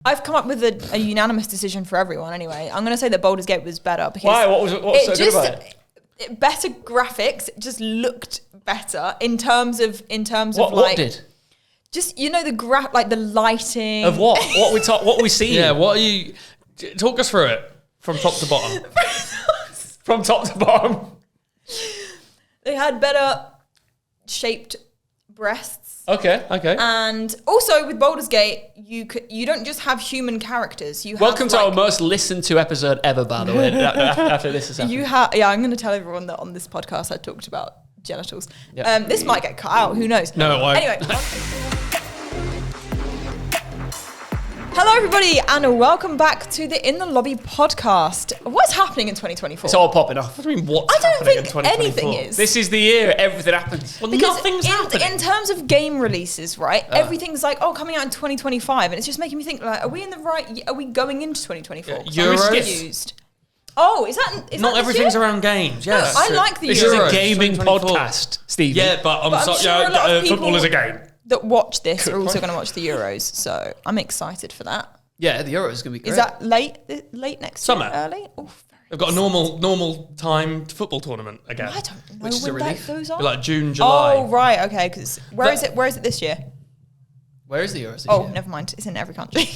I've come up with a unanimous decision for everyone anyway. I'm going to say that Baldur's Gate was better. Because why? What's so good about it? Better graphics. It just looked better in terms of what did? Just, the the lighting. Of what? What we see? Yeah, what are you... Talk us through it from top to bottom. From top to bottom. They had better shaped breasts. Okay. And also with Baldur's Gate, you don't just have human characters. Welcome to our most listened to episode ever, by the way. After this has happened. I'm going to tell everyone that on this podcast I talked about genitals. Yep. This might get cut out. Who knows? No, it won't. Anyway. Hello, everybody, and welcome back to the In the Lobby podcast. What's happening in 2024? It's all popping off. What do you mean, what's I don't happening in think 2024? anything is. This is the year everything happens. Well, Because nothing's happening. in terms of game releases, right? Everything's like, coming out in 2025, and it's just making me think, like, are we going into 2024? Euros? I'm confused. Oh, is that Not this everything's year? around games. No, Yes. I like the This Euros. is a gaming 2024. podcast, Steve. Yeah, but I'm But I'm sorry. sure a lot of Football people- is a game. That watch this are also going to watch the Euros, so I'm excited for that. Yeah, the Euros is going to be great. Is that late next Summer. year? Early? Oh, They've got a normal timed football tournament again. I don't know which is a when that relief. goes on. Like June, July. Oh, right, okay, because where is it this year? Where is the Euros this Oh, year? never mind. It's in every country.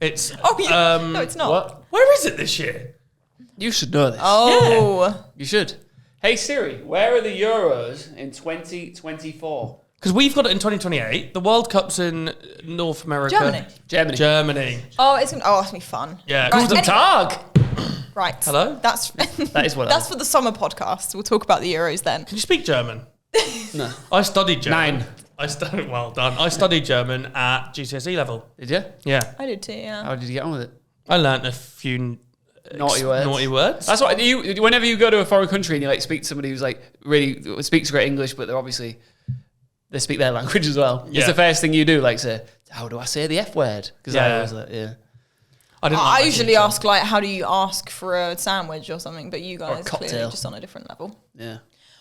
It's Oh, yeah. No, it's not. What? Where is it this year? You should know this. Oh. You should. Hey Siri, where are the Euros in 2024? Because we've got it in 2028. The World Cup's in North America. Germany. Oh, it's going to be fun. Yeah. Right, Guten Tag. right. Hello? That's That is what That's for the summer podcast. We'll talk about the Euros then. Can you speak German? No. I studied German. 9. Well done. I studied German at GCSE level. Did you? Yeah. I did too, yeah. How did you get on with it? I learnt a few Naughty words. That's what you. Whenever you go to a foreign country and you speak to somebody who's really speaks great English, but they speak their language as well. Yeah. It's the first thing you do, say, "How do I say the F word?" Because I always I usually ask how do you ask for a sandwich or something, but you guys cocktail. clearly just on a different level. Yeah.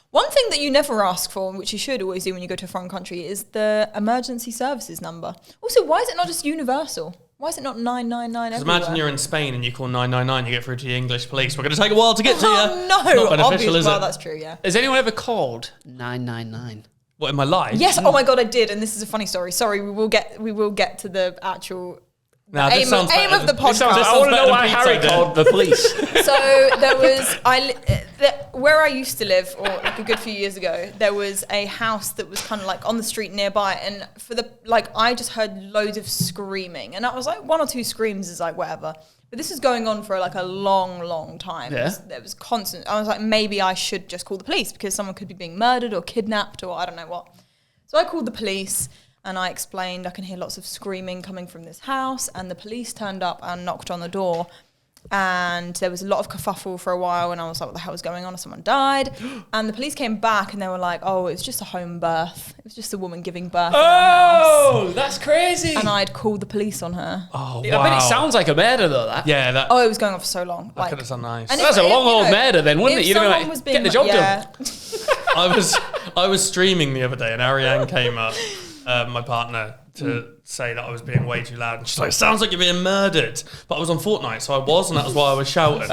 One thing that you never ask for, which you should always do when you go to a foreign country, is the emergency services number. Also, why is it not just universal? Why is it not 999 everywhere? Imagine you're in Spain and you call 999, you get through to the English police. We're going to take a while to get to you. Oh, no. Not beneficial, Obviously, is well, it? that's true, yeah. Has anyone ever called 999? What, in my life? Yes, oh my God, I did, and this is a funny story. Sorry, we will get to the actual Now, this aim sounds of better the than- podcast. I want to know why Pizza Harry did. called the police. So there was where I used to live, or a good few years ago, there was a house that was kind of on the street nearby, and I just heard loads of screaming, and I was one or two screams is whatever, but this was going on for a long time. Yeah. There was constant. I was maybe I should just call the police because someone could be being murdered or kidnapped or I don't know what. So I called the police. And I explained I can hear lots of screaming coming from this house, and the police turned up and knocked on the door, and there was a lot of kerfuffle for a while, and I was like, what the hell is going on? Someone died. And the police came back and they were like, oh, it was just a home birth. It was just a woman giving birth in our house. That's crazy. And I'd called the police on her. Oh, I bet it sounds like a murder though. That. Yeah, that Oh, it was going on for so long. could have sound nice. and That's if- a long if, old murder then, wouldn't if it? You'd have been someone like, was being get the job yeah. done. I was streaming the other day and Ariane came up, my partner, to say that I was being way too loud. And she's like, sounds like you're being murdered. But I was on Fortnite, so I was, and that was why I was shouting.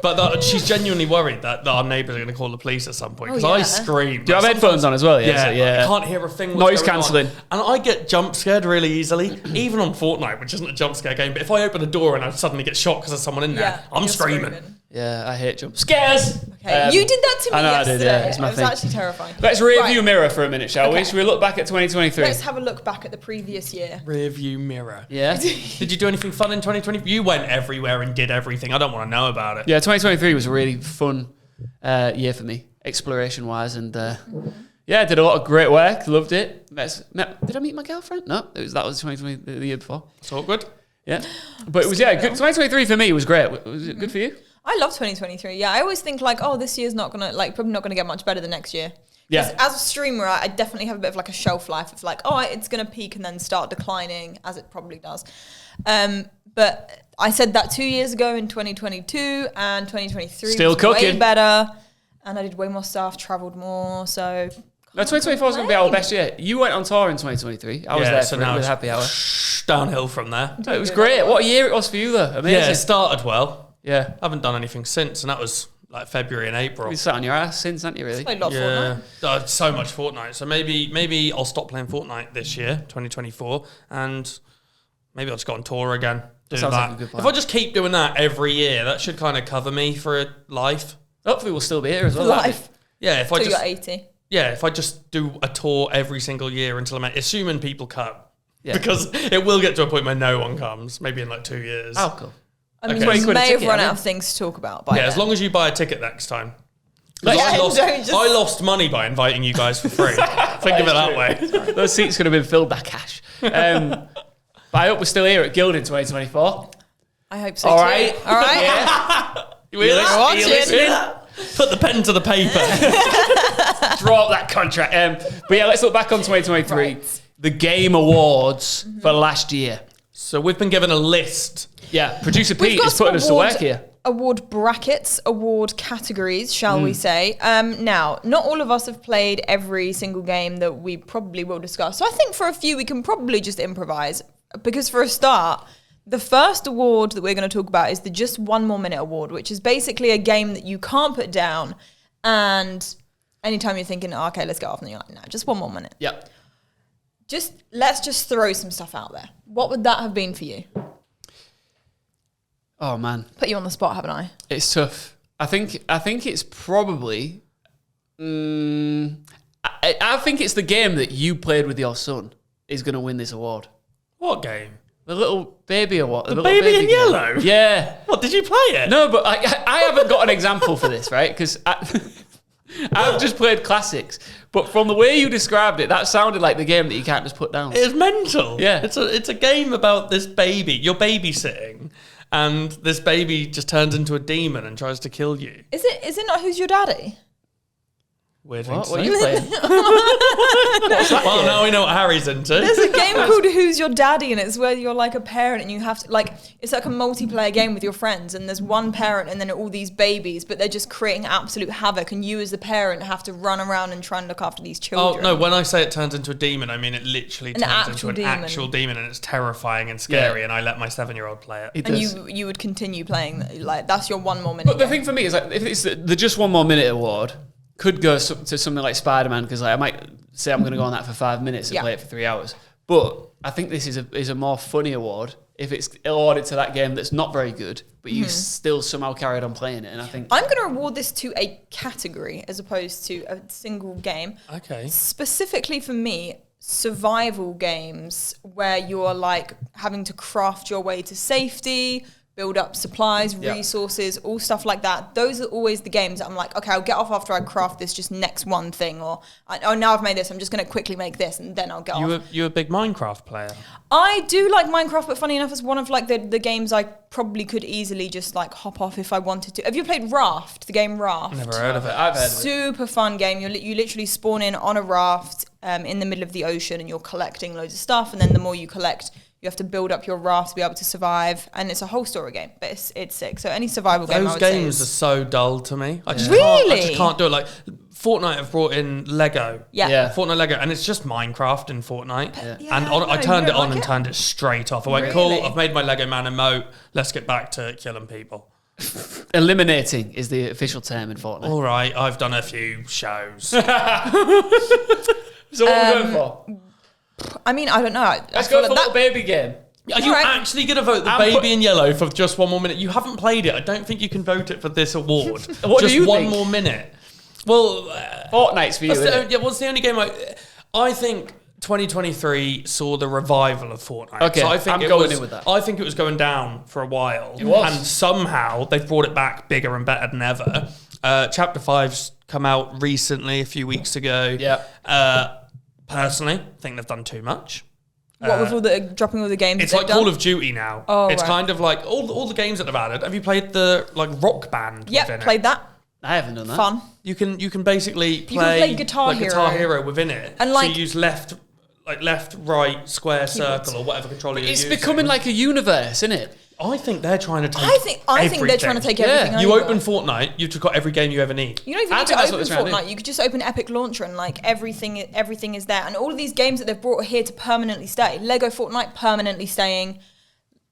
But she's genuinely worried that our neighbours are going to call the police at some point. Because I scream. Do you have headphones on as well? Yeah, I can't hear a thing. Noise cancelling. And I get jump scared really easily, even on Fortnite, which isn't a jump scare game. But if I open a door and I suddenly get shot because there's someone in there, I'm you're screaming. Yeah, I hate jump scares. Okay. You did that to me I know I yesterday. did, yeah, it's my it was thing. actually terrifying. Let's rear view Right. mirror for a minute, shall we? Okay. Should we look back at 2023? Let's have a look back at the previous year. Rear view mirror. Yeah. Did you do anything fun in 2020? You went everywhere and did everything. I don't want to know about it. Yeah, 2023 was a really fun year for me, exploration-wise, and yeah, I did a lot of great work. Loved it. Did I meet my girlfriend? No, that was 2020, the year before. It's all good. Yeah, but it was good. 2023 for me was great. Was it good for you? I love 2023. Yeah, I always think this year's not gonna probably not gonna get much better than next year. Yeah. As a streamer, I definitely have a bit of a shelf life of it's gonna peak and then start declining as it probably does. But I said that 2 years ago in 2022, and 2023 Still was cooking. way better, and I did way more stuff, travelled more. So No, 2024 is going to be our best year. You went on tour in 2023. I was there so for now with it's Happy Hour. downhill from there. It was great. What a year it was for you, though. Amazing. Yeah, it started well. Yeah. I haven't done anything since, and that was like February and April. You sat on your ass since, haven't you, really? Played a lot of Fortnite. So much Fortnite. So maybe I'll stop playing Fortnite this year, 2024, and maybe I'll just go on tour again. Do Sounds that. like a good plan. If I just keep doing that every year, that should kind of cover me for life. Hopefully we'll still be here as well. Life. Yeah, if I Till just you're 80. if I just do a tour every single year until I'm assuming people come. Yeah. Because it will get to a point where no one comes, maybe in like 2 years. Oh, cool. I mean, Okay. you £20 a may have ticket, run I out mean. of things to talk about by Yeah, then. as long as you buy a ticket next time. 'Cause Yeah, I don't lost money by inviting you guys for free. Think of it that way. Those seats could have been filled by cash. But I hope we're still here at Guild in 2024. I hope so All too. right. All right. Yeah. You hear that? Watch Are you it. listening? Put the pen to the paper. Drop that contract. But yeah, let's look back on 2023. Right. The Game Awards for last year. So we've been given a list. Yeah, producer We've Pete got is putting us to award- work here. Award brackets, award categories, shall we say. Now, not all of us have played every single game that we probably will discuss. So I think for a few, we can probably just improvise. Because for a start, the first award that we're going to talk about is the Just One More Minute Award, which is basically a game that you can't put down. And anytime you're thinking, oh, okay, let's get off, and you're like, no, just 1 more minute. Yep. Let's just throw some stuff out there. What would that have been for you? Oh, man. Put you on the spot, haven't I? It's tough. I think it's probably... I think it's the game that you played with your son is going to win this award. What game? The little baby award. The little baby in game. yellow? Yeah. What, did you play it? No, but I haven't got an example for this, right? Because I've just played classics. But from the way you described it, that sounded like the game that you can't just put down. It's mental. Yeah. It's a game about this baby. You're babysitting, and this baby just turns into a demon and tries to kill you. Is it not Who's Your Daddy? Weird thing What? to What are say. you playing? Well, now we know what Harry's into. There's a game called Who's Your Daddy, and it's where you're like a parent and you have to, like, it's like a multiplayer game with your friends, and there's one parent and then all these babies, but they're just creating absolute havoc, and you as the parent have to run around and try and look after these Oh, children. no, when I say it turns into a demon, I mean it literally An turns into actual an demon. actual demon, and it's terrifying and scary, Yeah. and I let my 7-year-old play it. It And does. you would continue playing, like, that's your 1 more minute But the game. thing for me is, like, if it's the Just One More Minute award, could go to something like Spider-Man, because like, I might say I'm going to go on that for 5 minutes and Yeah. play it for 3 hours. But I think this is a more funny award if it's awarded to that game that's not very good, but you still somehow carried on playing it. And I think I'm going to award this to a category as opposed to a single game. Okay. Specifically for me, survival games where you're like having to craft your way to safety, build up supplies, Yeah. resources, all stuff like that. Those are always the games that I'm like, okay, I'll get off after I craft this just next one thing, or now I've made this, I'm just going to quickly make this and then I'll get off. You a big Minecraft player? I do like Minecraft, but funny enough, it's one of like the games I probably could easily just like hop off if I wanted to. Have you played Raft, the game Raft? Never heard of it. I've heard of it. Super fun game. You literally spawn in on a raft in the middle of the ocean, and you're collecting loads of stuff, and then the more you collect, you have to build up your raft to be able to survive, and it's a whole story game, but it's sick. So any survival game, I Those would say games are is, so dull to me. I just Really? can't do it. Like Fortnite have brought in Lego. yeah. Fortnite Lego, and it's just Minecraft in Fortnite. Yeah, And no, I you turned don't it on like and it? turned it straight off. I went, Really? cool, I've made my Lego man emote. Let's get back to killing people. eliminating is the official term in Fortnite. All right, I've done a few shows. So what are we going for? I mean, I don't know. Let's go for a little baby game. Are you Alright. actually going to vote the I'm baby put- in yellow for just 1 more minute? You haven't played it. I don't think you can vote it for this award. What do just you 1 think? more minute. Well, Fortnite's for you, isn't it? what's the only game I think 2023 saw the revival of Fortnite. Okay, so I think I'm it going was, in with that. I think it was going down for a while. It was. And somehow they've brought it back bigger and better than ever. Chapter 5's come out recently, a few weeks ago. Yeah. Personally, I think they've done too much. What with all the dropping all the games? It's that like they've Call done? of Duty now. Oh, it's right. kind of like all the games that they've added. Have you played the like Rock Band? Yep, within played it? that. I haven't done that. Fun. You can basically can play, play Guitar like Guitar Hero. Hero within it. And, so like- you use left, right, square, circle, or whatever controller you're It's using. becoming like a universe, isn't it? I think they're trying to take. I think they're trying to take everything. You over. open Fortnite, you've just got every game you ever need. You don't even need to open Fortnite. You could just open Epic Launcher and like everything is there. And all of these games that they've brought are here to permanently stay. Lego Fortnite permanently staying.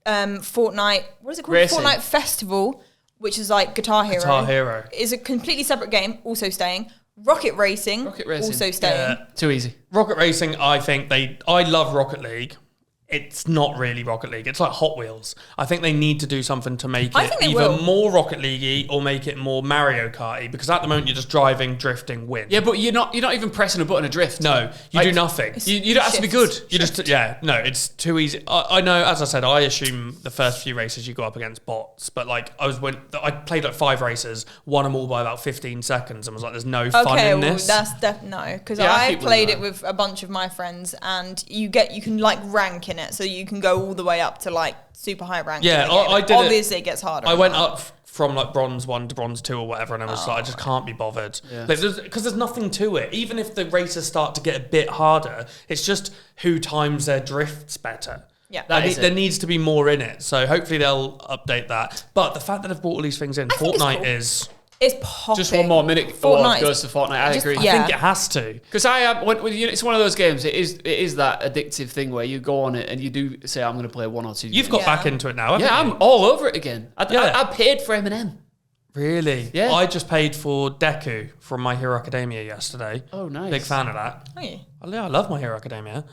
Fortnite, what is it called? Racing. Fortnite Festival, which is like Guitar Hero. Guitar Hero is a completely separate game, also staying. Rocket Racing, also staying. Too easy. Rocket Racing, I love Rocket League. It's not really Rocket League. It's like Hot Wheels. I think they need to do something to make it either more Rocket League-y or make it more Mario Kart-y, because at the moment you're just driving, drifting, win. Yeah, but you're not even pressing a button to drift. No, you do nothing. You don't have to be good. You just it's too easy. I know, as I said, I assume the first few races you go up against bots, but like I played like 5 races, won them all by about 15 seconds, and was like, "There's no fun in this." No, because I played it with a bunch of my friends, and you can like rank in it, so you can go all the way up to like super high rank. Yeah, I did. Obviously, it gets harder. I went up from like bronze 1 to bronze 2 or whatever, and I was like, I just can't be bothered. Yeah. Because there's nothing to it. Even if the races start to get a bit harder, it's just who times their drifts better. Yeah, there needs to be more in it. So hopefully they'll update that. But the fact that they've brought all these things in, Fortnite is. It's popping. Just one more minute. Fortnite goes to Fortnite. I agree. I think it has to, because it's one of those games. It is that addictive thing where you go on it and you do say, "I'm going to play 1 or 2." You've got back into it now, haven't you? I'm all over it again. I paid for Eminem. Really? Yeah. I just paid for Deku from My Hero Academia yesterday. Oh, nice. Big fan of that. Are you? I love My Hero Academia.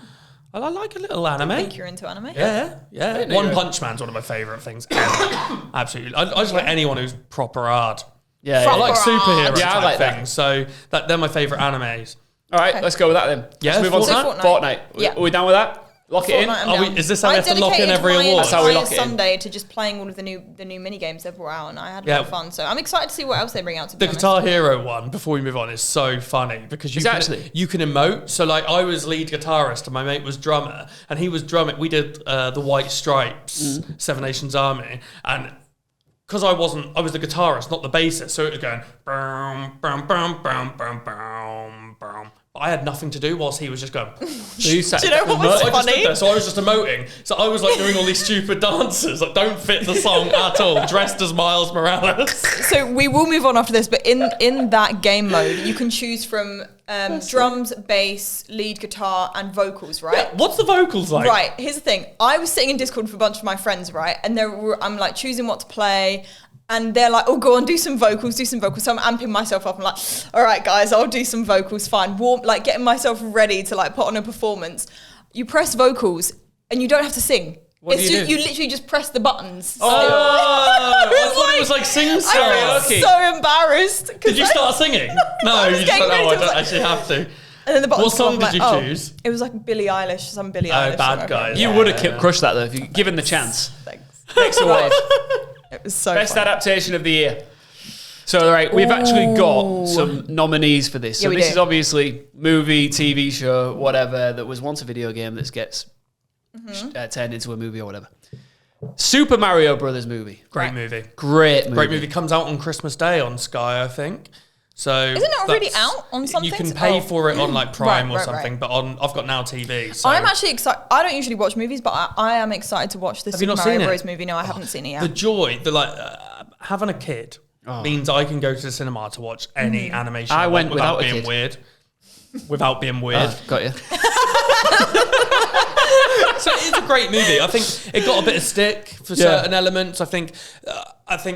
I like a little anime. I think you're into anime. Yeah. One Punch Man's one of my favourite things ever. Absolutely. I just like anyone who's proper hard. Yeah, I like superhero I like things. So they're my favourite animes. All right, let's go with that then. Yeah, let's move on to Fortnite. Yeah. Are we done with that? Lock it in. Is this how we have to lock in every award? That's how we lock it in. Sunday to just playing all of the new mini games they've brought out, and I had a lot of fun. So I'm excited to see what else they bring out. To be honest. Guitar Hero one, before we move on, is so funny because you can emote. So like, I was lead guitarist and my mate was drummer, and he was drumming. We did the White Stripes, Seven Nations Army, and because I was the guitarist, not the bassist, so it was going boom, boom, boom, boom, boom, boom, boom. I had nothing to do whilst he was just going. Do you know what was funny? So I was just emoting. So I was like doing all these stupid dances that don't fit the song at all, dressed as Miles Morales. So we will move on after this, but in that game mode, you can choose from drums, bass, lead guitar, and vocals, right? Yeah, what's the vocals like? Right, here's the thing. I was sitting in Discord with a bunch of my friends, right? And I'm like choosing what to play. And they're like, "Oh, go on, do some vocals. So I'm amping myself up. I'm like, "All right, guys, I'll do some vocals. Fine." Like getting myself ready to like put on a performance. You press vocals and you don't have to sing. What do you do? You literally just press the buttons. Oh, I thought it was like sing song. I was so embarrassed. Did you start singing? No, you just like, I don't actually have to. And then the buttons what song did you choose? It was like Billie Eilish, some Billie Eilish. Oh, Bad Guys. You would have crushed that though if you given the chance. Thanks. Next award. It was so Best fun. adaptation of the year. So, all right, we've actually got some nominees for this. So this is obviously movie, TV show, whatever, that was once a video game that gets turned into a movie or whatever. Super Mario Brothers movie. Great movie. Great movie. Comes out on Christmas Day on Sky, I think. So isn't it already out on something? You can pay for it on like Prime or something, but I've got Now TV. So. I'm actually excited. I don't usually watch movies, but I am excited to watch this Super Mario Bros. Movie. No, I haven't seen it yet. The joy, having a kid means I can go to the cinema to watch any animation. I went without being weird. Without being weird. Got you. So it's a great movie. I think it got a bit of stick for certain elements. I think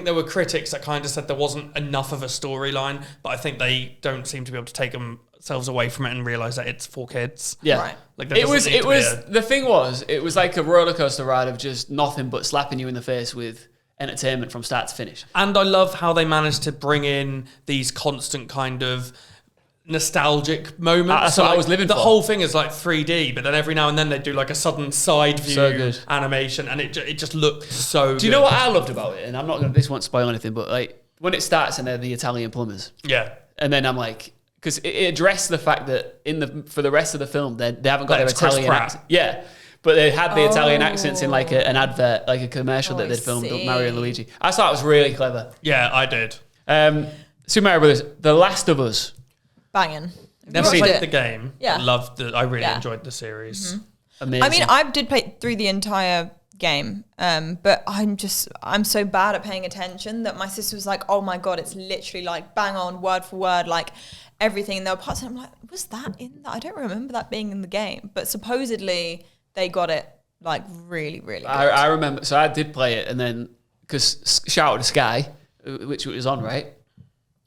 there were critics that kind of said there wasn't enough of a storyline, but I think they don't seem to be able to take themselves away from it and realise that it's for kids. Yeah, right. Like it was the thing was it was like a roller coaster ride of just nothing but slapping you in the face with entertainment from start to finish. And I love how they managed to bring in these constant kind of nostalgic moments. That's what I was living for. The whole thing is like 3D, but then every now and then they do like a sudden side view animation, and it just looked so good. Do you know what I loved about it? And I'm not going to, this won't spoil anything, but like when it starts and they're the Italian plumbers. Yeah. And then I'm like, because it addressed the fact that for the rest of the film, they haven't got their Italian accent. Yeah. But they had the Italian accents in like an advert, like a commercial that they'd filmed of Mario and Luigi. I thought it was really clever. Yeah, I did. Super Mario Brothers, The Last of Us. Banging. Never played the game. Yeah. I really enjoyed the series. Amazing. I mean, I did play through the entire game. But I'm so bad at paying attention that my sister was like, oh my God, it's literally like bang on, word for word, like everything. And there were parts and I'm like, was that in that? I don't remember that being in the game. But supposedly they got it like really, really good. I remember, so I did play it, and then, because shout out to Sky, which it was on, right?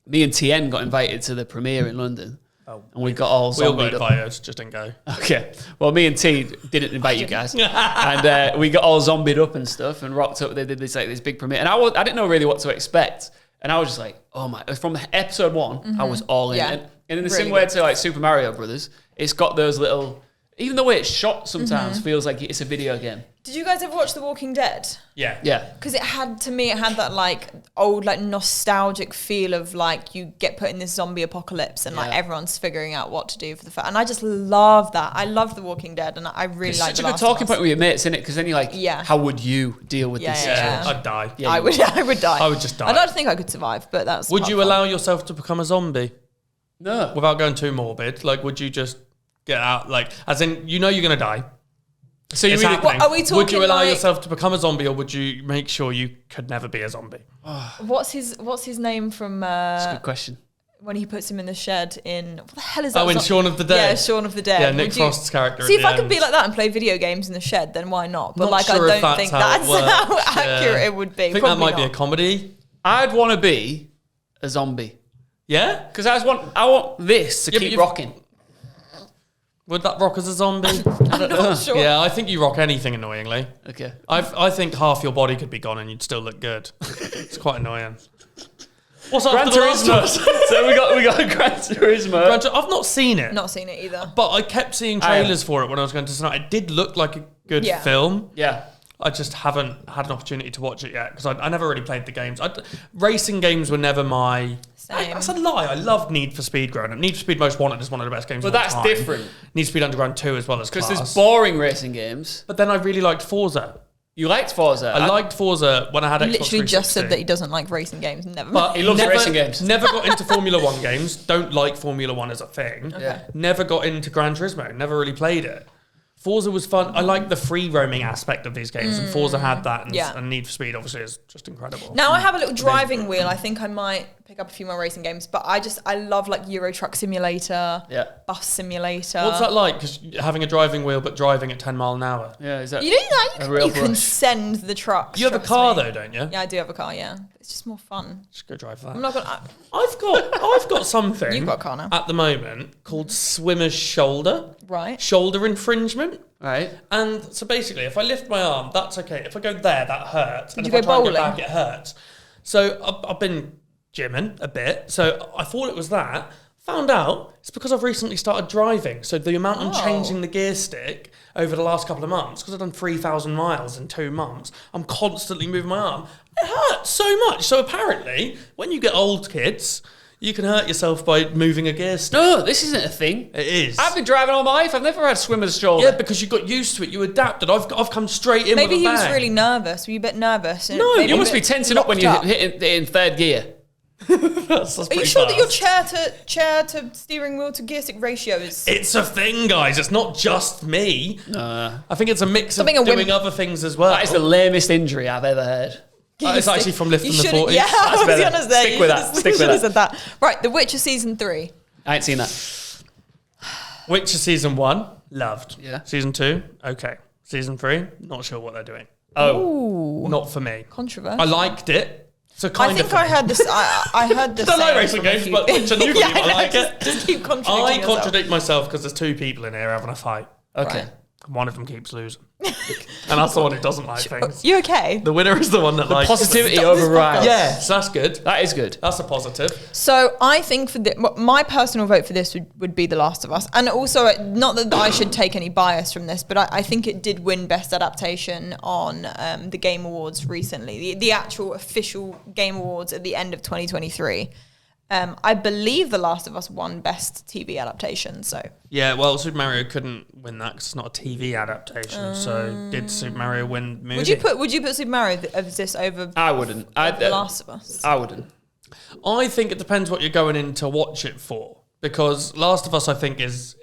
Me and TN got invited to the premiere in London. Oh, and we got all zombied. We all got invited, just didn't go. Okay. Well, me and T didn't invite you guys. And we got all zombied up and stuff and rocked up. They did this big premiere. And I didn't know really what to expect. And I was just like, oh my, from episode 1, I was all in. Yeah. And in the really same way to like Super Mario Brothers, it's got those little, even the way it's shot sometimes feels like it's a video game. Did you guys ever watch The Walking Dead? Yeah. Yeah. Because it had that like old, like nostalgic feel of like you get put in this zombie apocalypse and like everyone's figuring out what to do for the fact. And I just love that. I love The Walking Dead and I really like The Last of Us. It's such a good talking point with your mates, isn't it? Because then you're like, how would you deal with this situation? I'd die. Yeah, I would die. I would just die. I don't think I could survive, but that's Would you allow yourself to become a zombie? No. Without going too morbid? Like, would you just get out? Like, as in, you know you're going to die. So you are we talking? Would you allow yourself to become a zombie, or would you make sure you could never be a zombie? What's his name from? That's a good question. When he puts him in the shed in what the hell is that? Oh, in Shaun of the Dead. Yeah, Shaun of the Dead. Yeah, Nick Frost's character. See, if I could be like that and play video games in the shed, then why not? But like, I don't think that's how accurate it would be. I think that might be a comedy. I'd want to be a zombie. Yeah, because I want this to keep rocking. Would that rock as a zombie? I'm not sure. Yeah, I think you rock anything annoyingly. Okay. I think half your body could be gone and you'd still look good. It's quite annoying. What's up? Gran Turismo. So we got Gran Turismo. I've not seen it. Not seen it either. But I kept seeing trailers for it when I was going to tonight. It did look like a good film. Yeah. I just haven't had an opportunity to watch it yet because I never really played the games. Racing games were never my... That's a lie. I loved Need for Speed growing up. Need for Speed Most Wanted is one of the best games of all time. But that's different. Need for Speed Underground 2 as well as Class. Because there's boring racing games. But then I really liked Forza. You liked Forza? I liked Forza when I had Xbox 360. Literally just said that he doesn't like racing games. Never. But he loves racing games. Never got into Formula 1 games. Don't like Formula 1 as a thing. Yeah. Never got into Gran Turismo. Never really played it. Forza was fun. I like the free roaming aspect of these games, and Forza had that, and Need for Speed obviously is just incredible. Now I have a little driving wheel. I think I might pick up a few more racing games, but I love like Euro Truck Simulator, Bus Simulator. What's that like? Because having a driving wheel but driving at 10 mile an hour. Yeah, is that you know you can send the trucks. You have a car though, don't you? Yeah, I do have a car. Yeah, it's just more fun. Just go drive that. I'm not gonna. I've got something. You've got a car now at the moment called swimmer's shoulder. Right. Shoulder infringement. Right. And so basically, if I lift my arm, that's okay. If I go there, that hurts. Did and you if go I try bowling? and go back, it hurts. So I've been gymming a bit. So I thought it was that. Found out it's because I've recently started driving. So the amount I'm changing the gear stick over the last couple of months, because I've done 3,000 miles in 2 months, I'm constantly moving my arm. It hurts so much. So apparently, when you get old, kids, you can hurt yourself by moving a gear stick. No, this isn't a thing. It is. I've been driving all my life. I've never had swimmer's shoulder. Yeah, because you got used to it. You adapted. I've come straight in Maybe with a bang. he was really nervous. Were you a bit nervous? No, you must be tensing up when you're hitting in third gear. that's Are you sure that your chair to steering wheel to gear stick ratio is... It's a thing, guys. It's not just me. I think it's a mix of Something doing other things as well. That is the lamest injury I've ever heard. It's actually from lifting the 40s. Yeah, I was going to say. Stick with that. Stick with that. Said that. Right, The Witcher Season 3. I ain't seen that. Witcher Season 1, loved. Yeah. Season 2, okay. Season 3, not sure what they're doing. Oh. Not for me. Controversial. I liked it. So I think I heard this. I heard this. I don't like racing games, but Witcher new people, I like it. Just keep contradicting I yourself. contradict myself because there's 2 people in here having a fight. Okay. Right. One of them keeps losing. And that's the one who doesn't like things. You okay? The winner is the one that likes Positivity things. overrides. Yes, that's good. That is good. That's a positive. So I think for my personal vote for this would be The Last of Us. And also, not that I should take any bias from this, but I think it did win Best Adaptation on the Game Awards recently. The actual official Game Awards at the end of 2023. I believe The Last of Us won Best TV Adaptation. So Yeah, well, Super Mario couldn't win that because it's not a TV adaptation. So did Super Mario win movie? Would you put Super Mario of this over? I wouldn't. The Last of Us. I wouldn't. I think it depends what you're going in to watch it for. Because Last of Us, I think, is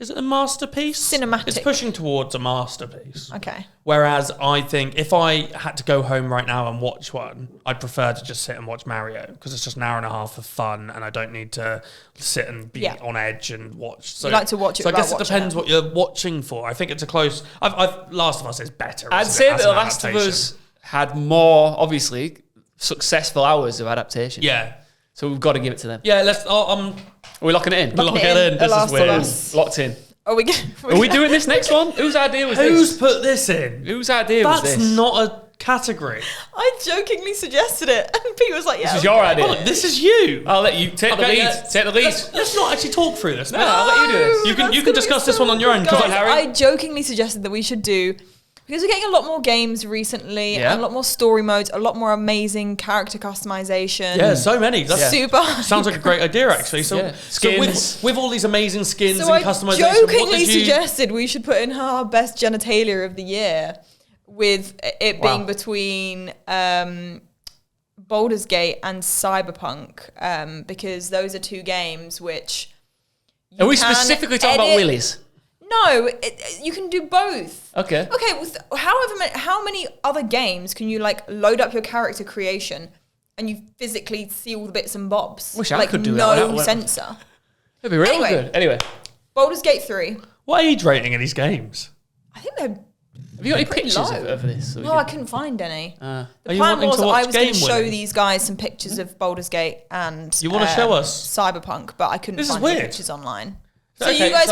Is it a masterpiece? Cinematic. It's pushing towards a masterpiece. Okay. Whereas I think if I had to go home right now and watch one, I'd prefer to just sit and watch Mario because it's just an hour and a half of fun and I don't need to sit and be on edge and watch. So you like to watch it. So I guess it depends what you're watching for. I think it's a close. Last of Us is better. I'd say that The Last of Us had more, obviously, successful hours of adaptation. Yeah. So we've got to give it to them. Yeah, let's. Are we locking it in? Locking it in. This is weird. Locked in. Are we doing this next one? Whose idea was this? Who's put this in? Whose idea was this? That's not a category. I jokingly suggested it, and Pete was like, "Yeah, this is your idea. Oh, this is you. I'll let you take the lead. Yeah. Take the lead. Let's not actually talk through this. No, I'll let you do this. You can discuss this one on your own. Guys, Harry. I jokingly suggested that we should do, because we're getting a lot more games recently, and a lot more story modes, a lot more amazing character customization. Yeah, so many. That's super. Sounds like a great idea, actually. So, skins. so with all these amazing skins So and I customization, jokingly suggested we should put in our best genitalia of the year, with it being between Baldur's Gate and Cyberpunk, because those are two games which. Are we specifically talking about willies? No, you can do both. Okay. Okay, with how many other games can you like load up your character creation and you physically see all the bits and bobs? Wish I could do that. No sensor. It'd be really good. Anyway. Baldur's Gate 3. What age rating are these games? I think they're... Have you got any pictures of this? No, I couldn't find any. The plan was I was going to show these guys some pictures of Baldur's Gate and... You want to show us? Cyberpunk, but I couldn't find any pictures online. So okay, you guys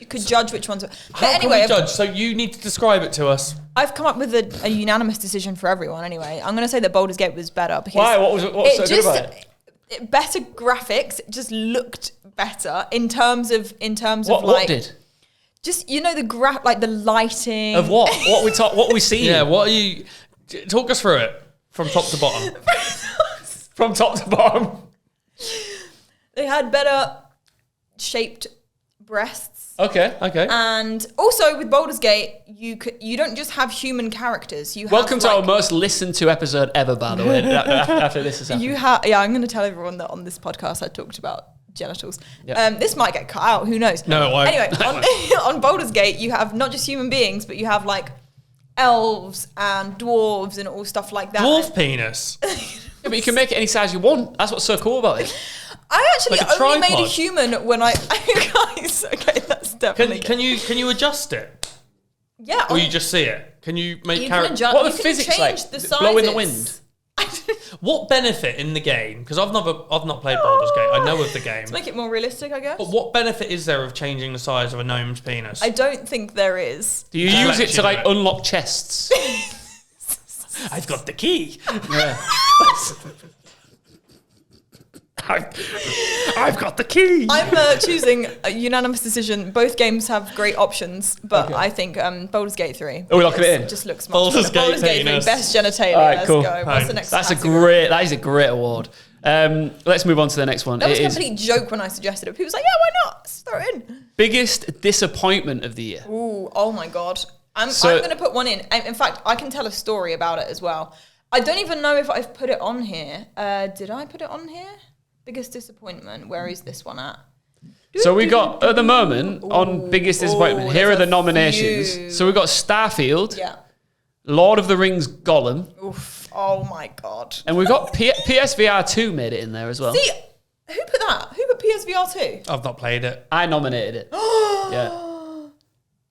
could judge which ones. How anyway, can we judge? So you need to describe it to us. I've come up with a unanimous decision for everyone. Anyway, I'm going to say that Baldur's Gate was better because why? What so good about it? Better graphics. It just looked better in terms of what did? Just the the lighting of what? What we seeing? Yeah. What are you? Talk us through it from top to bottom. From top to bottom. They had better shaped breasts. Okay. And also with Baldur's Gate, you don't just have human characters. You welcome to our most listened to episode ever, by the way. After this has happened, I'm going to tell everyone that on this podcast I talked about genitals. Yep. This might get cut out. Who knows? No. Anyway, on Baldur's Gate, you have not just human beings, but you have like elves and dwarves and all stuff like that. Dwarf penis. Yeah, but you can make it any size you want. That's what's so cool about it. I actually like only made a human when guys. Okay, that's definitely. Can you adjust it? Yeah. Or you just see it? Can you make characters? What are the physics like? Blow in the wind. What benefit in the game? Because I've not played Baldur's Gate. I know of the game. To make it more realistic, I guess. But what benefit is there of changing the size of a gnome's penis? I don't think there is. Do you use it to like unlock chests? I've got the key. Yeah. I've got the key. I'm choosing a unanimous decision. Both games have great options, but I think Baldur's Gate 3. Are we locking it in? Just looks much Baldur's better. Baldur's Gate 3, best genitalia. All right, Let's cool. go. What's the next? That is a great award. Let's move on to the next one. That was a complete joke when I suggested it. People was like, yeah, why not? Let's throw it in. Biggest disappointment of the year. Ooh, oh my God. I'm going to put one in. In fact, I can tell a story about it as well. I don't even know if I've put it on here. Did I put it on here? Biggest disappointment. Where is this one at? So we got, at the moment, on Biggest Disappointment, here are the nominations. Few. So we got Starfield, Lord of the Rings Gollum. Oof. Oh my God. And we've got PSVR 2 made it in there as well. See, who put that? Who put PSVR 2? I've not played it. I nominated it. Yeah.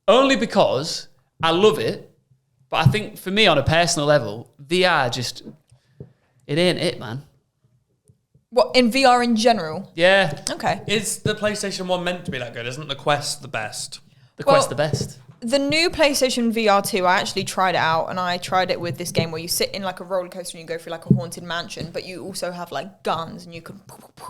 Only because I love it, but I think for me on a personal level, VR just, it ain't it, man. What, in VR in general? Yeah. Okay. Is the PlayStation 1 meant to be that good? Isn't the Quest the best? The Quest the best. The new PlayStation VR 2, I actually tried it out, and I tried it with this game where you sit in like a roller coaster and you go through like a haunted mansion, but you also have like guns and you can...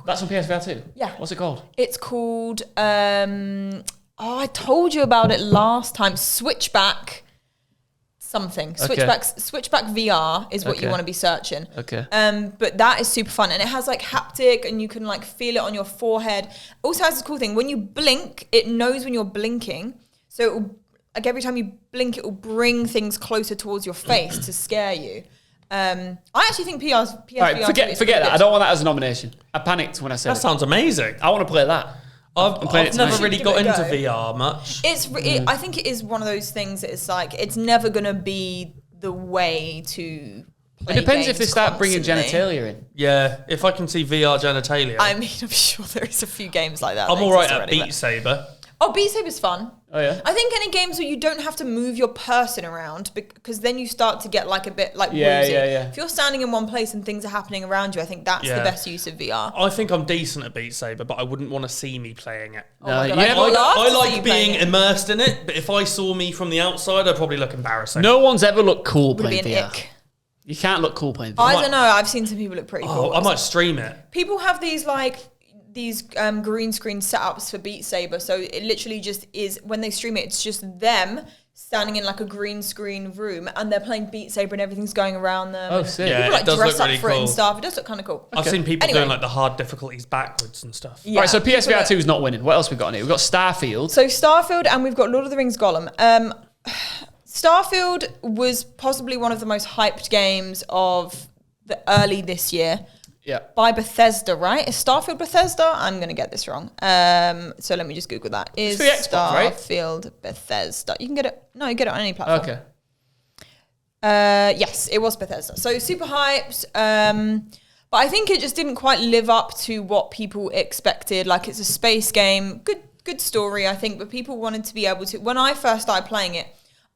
That's on PSVR 2? Yeah. What's it called? It's called... I told you about it last time. Switchback... something. Switchback VR is what you want to be searching. Okay. But that is super fun. And it has like haptic and you can like feel it on your forehead. Also has this cool thing. When you blink, it knows when you're blinking. So it will, like every time you blink, it will bring things closer towards your face to scare you. I actually think PSVR... All right, forget that. I don't want that as a nomination. I panicked when I said that sounds amazing. I want to play that. I've never really got into VR much. I think it is one of those things that it's like, it's never going to be the way to play. It depends if they start constantly. bringing genitalia in. Yeah, if I can see VR genitalia. I mean, I'm sure there is a few games like that. I'm all right at Beat Saber. Oh, Beat Saber's fun. Oh, yeah? I think any games where you don't have to move your person around, because then you start to get like a bit like woozy. Yeah. If you're standing in one place and things are happening around you, I think that's the best use of VR. I think I'm decent at Beat Saber, but I wouldn't want to see me playing it. Oh my God, I like being immersed in it, but if I saw me from the outside, I'd probably look embarrassing. No one's ever looked cool Would playing be an VR. ick. You can't look cool playing VR. I don't know. I've seen some people look pretty cool. I might stream it. People have these green screen setups for Beat Saber, so it literally just is, when they stream it, it's just them standing in like a green screen room and they're playing Beat Saber and everything's going around them. Oh, sick. Yeah, People like it does dress look up really for it and cool. stuff. It does look kind of cool. I've seen people doing like the hard difficulties backwards and stuff. Yeah, right, so PSVR 2 is not winning. What else we got on here? We've got Starfield. So Starfield, and we've got Lord of the Rings Gollum. Starfield was possibly one of the most hyped games of the early this year. Yeah. By Bethesda, right? Is Starfield Bethesda? I'm going to get this wrong. So let me just Google that. Is for the Xbox, right? Starfield Bethesda? You can get it. No, you get it on any platform. Okay. Yes, it was Bethesda. So super hyped. But I think it just didn't quite live up to what people expected. Like, it's a space game. Good story, I think. But people wanted to be able to... When I first started playing it,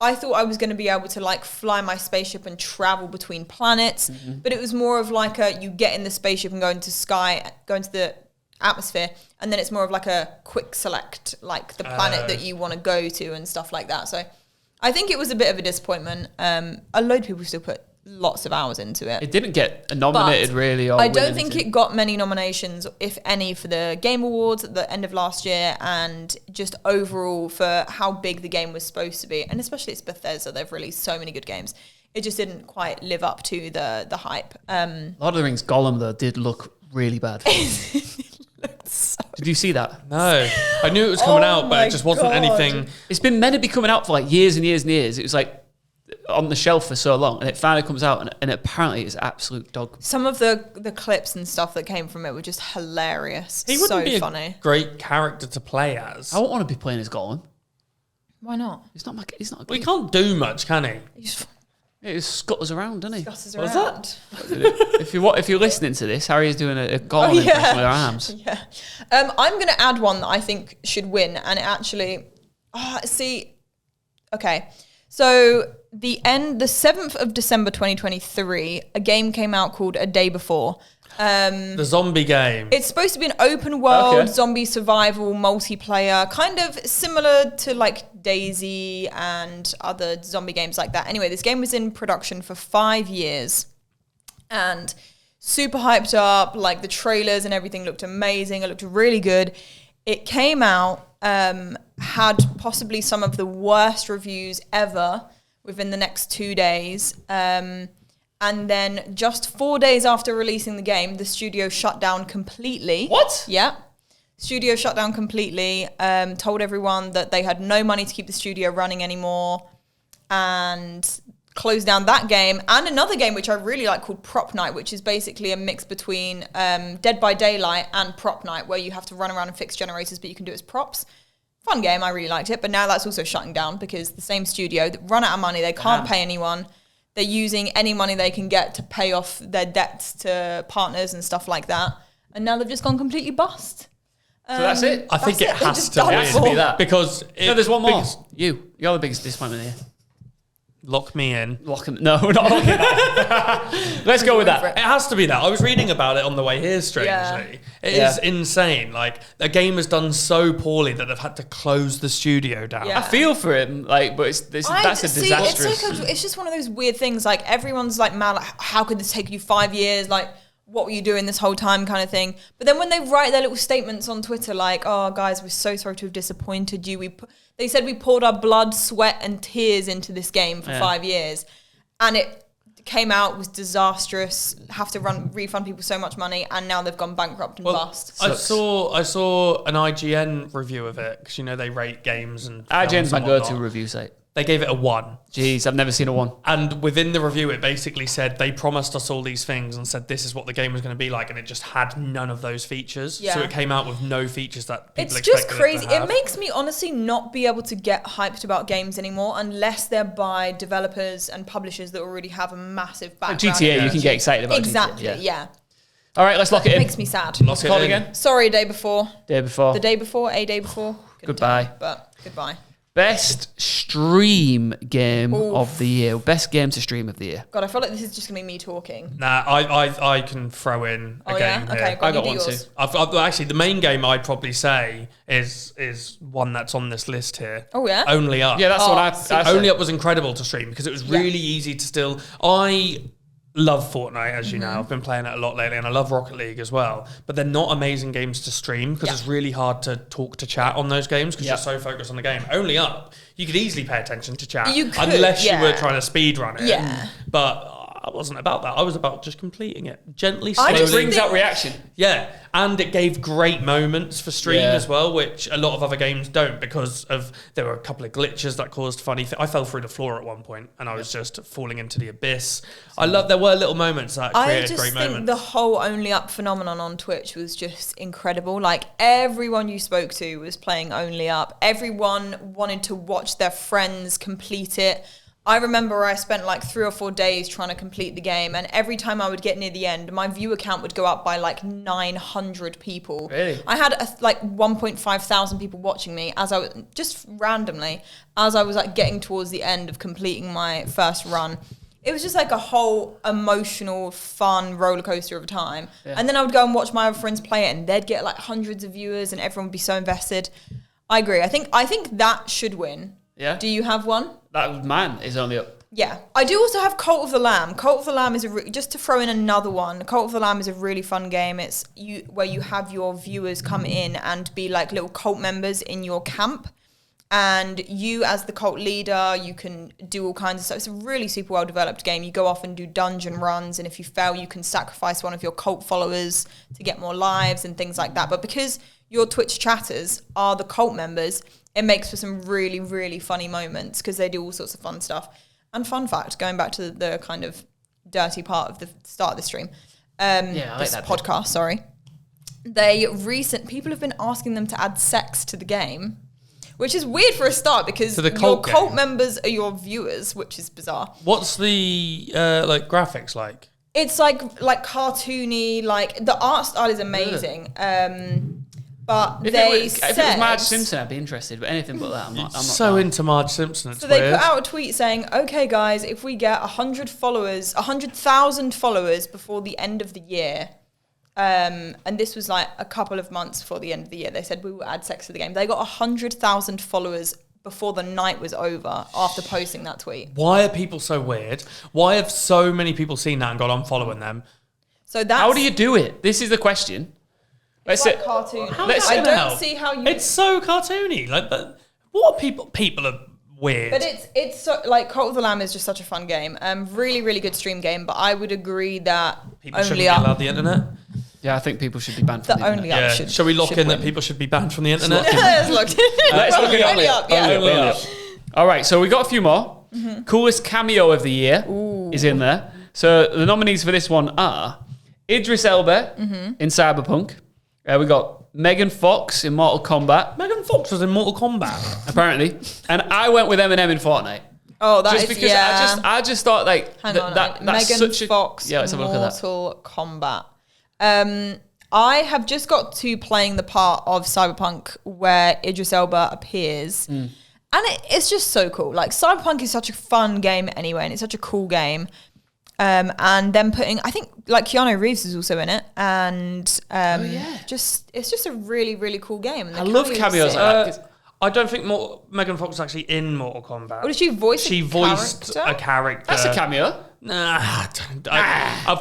I thought I was going to be able to like fly my spaceship and travel between planets, but it was more of like you get in the spaceship and go into the atmosphere, and then it's more of like a quick select, like the planet that you want to go to and stuff like that. So I think it was a bit of a disappointment. A load of people still put lots of hours into it. It didn't get nominated really. Or I don't think it got many nominations, if any, for the Game Awards at the end of last year, and just overall for how big the game was supposed to be. And especially it's Bethesda, they've released so many good games. It just didn't quite live up to the hype. Lord of the Rings Gollum, though, did look really bad. Did you see that? No. I knew it was coming out, but it just wasn't anything. It's been meant to be coming out for like years and years and years. It was like on the shelf for so long, and it finally comes out, and apparently it's absolute dog. Some of the clips and stuff that came from it were just hilarious. He wouldn't be funny. a great character to play as. I won't want to be playing as Gollum. Why not? He's not. Well, he can't do much, can he? He just He scutters around, doesn't he? scutters What's around. If you're listening to this, Harry is doing a Gollum impression with her arms. Yeah. I'm going to add one that I think should win, and it actually... Okay. So the 7th of December 2023, a game came out called A Day Before. The zombie game. It's supposed to be an open world zombie survival multiplayer, kind of similar to like DayZ and other zombie games like that. Anyway, this game was in production for 5 years and super hyped up. Like the trailers and everything looked amazing. It looked really good. It came out, had possibly some of the worst reviews ever within the next 2 days. And then just 4 days after releasing the game, the studio shut down completely. What? Yeah. Studio shut down completely, told everyone that they had no money to keep the studio running anymore, and closed down that game and another game which I really like called Prop Night, which is basically a mix between Dead by Daylight and Prop Night, where you have to run around and fix generators, but you can do it as props. Fun game, I really liked it, but now that's also shutting down because the same studio that run out of money, they can't pay anyone. They're using any money they can get to pay off their debts to partners and stuff like that. And now they've just gone completely bust. So that's it? I think it has to be that. Because... No, there's one more. You're the biggest disappointment here. Lock me in. Lock him. No, we're not locking that. Let's go with that. It has to be that. I was reading about it on the way here, strangely. Yeah. It is insane. Like, the game has done so poorly that they've had to close the studio down. Yeah. I feel for him, like, but that's a disastrous... It's just one of those weird things. Like, everyone's like, mad, like, how could this take you 5 years? Like, what were you doing this whole time kind of thing? But then when they write their little statements on Twitter, like, oh, guys, we're so sorry to have disappointed you. They said we poured our blood, sweat, and tears into this game for 5 years. And it came out, was disastrous, have to refund people so much money, and now they've gone bankrupt and bust. I saw an IGN review of it, because, you know, they rate games and... IGN's my whatnot. go-to review site. They gave it a 1. Jeez, I've never seen a 1. And within the review, it basically said they promised us all these things and said this is what the game was going to be like, and it just had none of those features. Yeah. So it came out with no features that people expected. It's just crazy. It makes me honestly not be able to get hyped about games anymore unless they're by developers and publishers that already have a massive background. Like GTA, you can get excited about. Exactly, GTA, yeah. All right, let's lock it in. It makes me sad. What's it called again? Sorry, day before. Day before. The day before, a day before. Goodbye. But goodbye. Best stream game of the year. Best game to stream of the year. God, I feel like this is just going to be me talking. Nah, I can throw in a game here. Okay, I got one too. Actually, the main game I'd probably say is one that's on this list here. Oh, yeah? Only Up. Yeah, that's what I said. Only Up was incredible to stream because it was really easy to still... I love Fortnite, as you know. I've been playing it a lot lately, and I love Rocket League as well. But they're not amazing games to stream because it's really hard to talk to chat on those games because you're so focused on the game. Only Up, you could easily pay attention to chat unless you were trying to speed run it. Yeah. But I wasn't about that. I was about just completing it gently, slowly. It brings out reaction. Yeah, and it gave great moments for stream as well, which a lot of other games don't because of there were a couple of glitches that caused funny things. I fell through the floor at one point and I was just falling into the abyss. There were little moments that created great moments. I just think the whole Only Up phenomenon on Twitch was just incredible. Like everyone you spoke to was playing Only Up. Everyone wanted to watch their friends complete it. I remember I spent like 3 or 4 days trying to complete the game, and every time I would get near the end, my viewer count would go up by like 900 people. Really? I had like 1.5 thousand people watching me as I was just randomly as I was like getting towards the end of completing my first run. It was just like a whole emotional, fun roller coaster of a time. Yeah. And then I would go and watch my other friends play it, and they'd get like hundreds of viewers, and everyone would be so invested. I agree. I think that should win. Yeah. Do you have one? That man is Only Up. Yeah. I do also have Cult of the Lamb. Cult of the Lamb is just to throw in another one. Cult of the Lamb is a really fun game. It's where you have your viewers come in and be like little cult members in your camp. And you, as the cult leader, you can do all kinds of stuff. It's a really super well-developed game. You go off and do dungeon runs, and if you fail, you can sacrifice one of your cult followers to get more lives and things like that. But because your Twitch chatters are the cult members, it makes for some really, really funny moments because they do all sorts of fun stuff. And fun fact, going back to the kind of dirty part of the start of the stream, I like this that podcast, sorry. People have been asking them to add sex to the game, which is weird for a start because your cult members are your viewers, which is bizarre. What's the like graphics like? It's like cartoony, like the art style is amazing. But if it was Marge Simpson, I'd be interested. But anything but that, I'm not. So into Marge Simpson. So they put out a tweet saying, "Okay, guys, if we get 100,000 followers before the end of the year." And this was like a couple of months before the end of the year. They said we will add sex to the game. They got 100,000 followers before the night was over after posting that tweet. Why are people so weird? Why have so many people seen that and gone, I'm following them? So that's how do you do it? This is the question. It's like cartoon. I don't see how you... It's so cartoony. Like, what are people... People are weird. But it's so, like, Cult of the Lamb is just such a fun game. Really, really good stream game. But I would agree that people shouldn't be allowed the internet. Yeah, I think people should be banned from the internet. Only Up Shall we lock in that people should be banned from the internet? Let's lock in. Only Up. Only Up. All right, so we got a few more. Mm-hmm. Coolest cameo of the year is in there. So the nominees for this one are Idris Elba in Cyberpunk. We got Megan Fox in Mortal Kombat. Megan Fox was in Mortal Kombat, apparently. And I went with Eminem in Fortnite. Oh, that just is, because I just thought like hang on, that's Megan such Fox. Let's have a look at that. Mortal Kombat. I have just got to playing the part of Cyberpunk where Idris Elba appears. And it's just so cool. Like, Cyberpunk is such a fun game anyway, and it's such a cool game. And then I think, like, Keanu Reeves is also in it. And it's just a really, really cool game. And I love cameos like that. I don't think Megan Fox was actually in Mortal Kombat. Or did she voice She voiced a character. That's a cameo. Nah,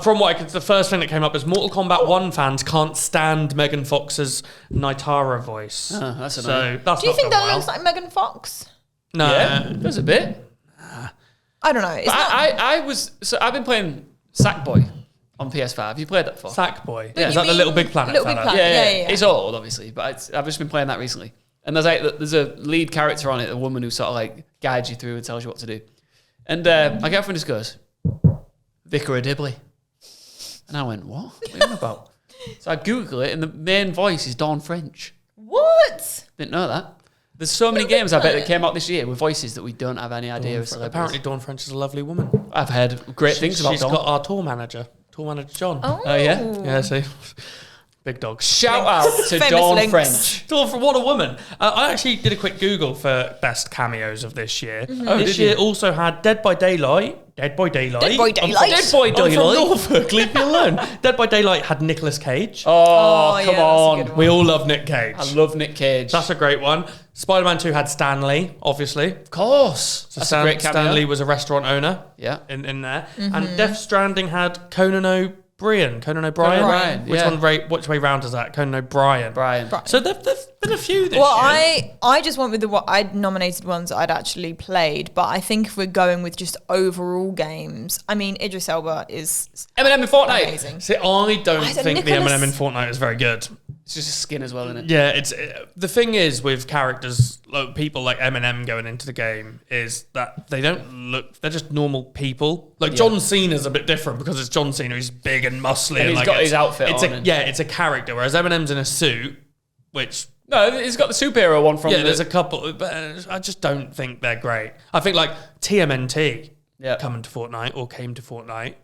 from what the first thing that came up is Mortal Kombat 1 fans can't stand Megan Fox's Nitara voice. Oh, that's so that's do you think that looks like Megan Fox? No. Yeah, there's a bit. I don't know. I've been playing Sackboy on PS5. You played that before? Sackboy? Yeah, is that the Little Big Planet? Little Big Planet. Yeah. It's old, obviously, but I've just been playing that recently. And there's a lead character on it, a woman who sort of like guides you through and tells you what to do. And my girlfriend just goes, Vicar of Dibley. And I went, what? What are you on about? So I Google it, and the main voice is Dawn French. What? Didn't know that. There's so many games I bet that came out this year with voices that we don't have any idea of. Apparently, Dawn French is a lovely woman. I've heard great things about Dawn. She's got our tour manager John. Oh, yeah? Yeah, see? Big dogs. Shout out to Dawn links. French. Dawn, what a woman. I actually did a quick Google for best cameos of this year. Oh, this year also had Dead by Daylight. Dead by Daylight. Dead Boy I'm Daylight. from Norfolk, leave me alone. Dead by Daylight had Nicolas Cage. Oh, yeah, come that's a on. good one. We all love Nick Cage. I love Nick Cage. That's a great one. Spider-Man 2 had Stan Lee, obviously. Of course. So That's a great cameo. Stan Lee was a restaurant owner. Yeah. In there. And Death Stranding had Conan O'Brien. O'Brien, yeah. Which way round is that? Conan O'Brien. Brian. So there've been a few this Well, year. I just went with what I'd nominated ones that I'd actually played, but I think if we're going with just overall games, I mean, Idris Elba is Eminem in Fortnite. amazing. See, I don't I said think the Nicholas- Eminem in Fortnite is very good. It's just a skin as well, isn't it? Yeah, the thing is with characters, like people like Eminem going into the game, is that they don't look. They're just normal people. Like John Cena's a bit different because it's John Cena. He's big and muscly, And he's like got his outfit it's on. it's a character. Whereas Eminem's in a suit, which. No, he's got the superhero one from. Yeah, there's a couple, but I just don't think they're great. I think like TMNT coming to Fortnite or came to Fortnite,